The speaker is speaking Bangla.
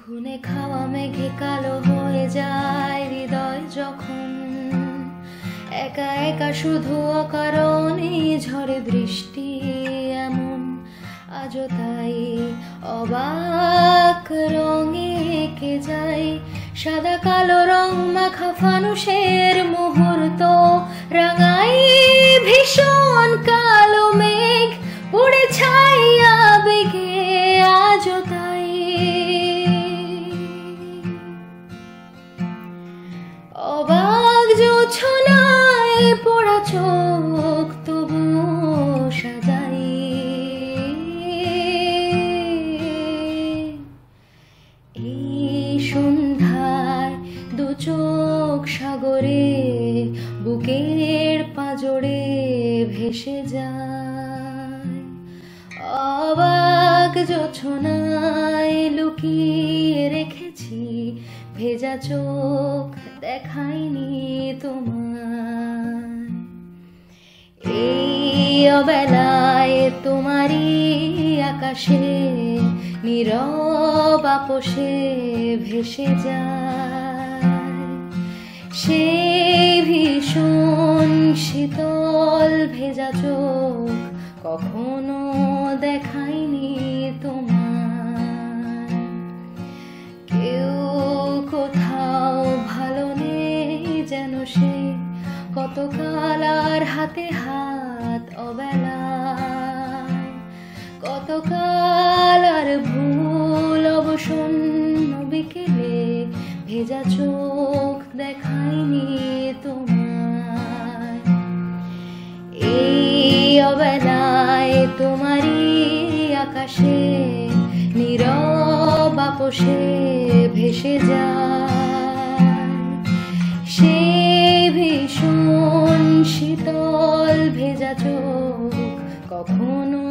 খুনে খাওয়া মেঘে কালো হয়ে যায় হৃদয় যখন একা একা শুধু অকারণে ঝরে বৃষ্টি এমন আজও তাই অবাক রঙে এঁকে যায় সাদা কালো রং মাখা ফানুষের মুহূর্ত রাঙাই ভীষণ কালো মেঘ উড়ে ছাইয়া বেগে আজও তাই অবাক জোছনায় পোড়া চোখ তবু সাজাই এই সন্ধ্যায় দু চোখ সাগরে বুকের পাঁজরে ভেসে যায় অবাক জোছনায় লুকিয়ে রেখেছি ভেজা চোখ দেখাইনি তোমার এই অবেলায় তোমারই আকাশে নীরব আপোষে ভেসে যায় সেই ভীষণ শীতল ভেজা চোখ কখনো দেখাইনি তোমার কেউ কোথাও ভালো নেই যেন সে কতকাল আর হাতে হাত অবেলায় কতকাল আর ভুল অবসন্ন বিকেলে ভেজা চোখ দেখাইনি তোমায় এই অবেলায় তোমারই আকাশে নীরব আপোষে ভেসে যায় সেই ভীষণ শীতল ভেজা চোখ কখনো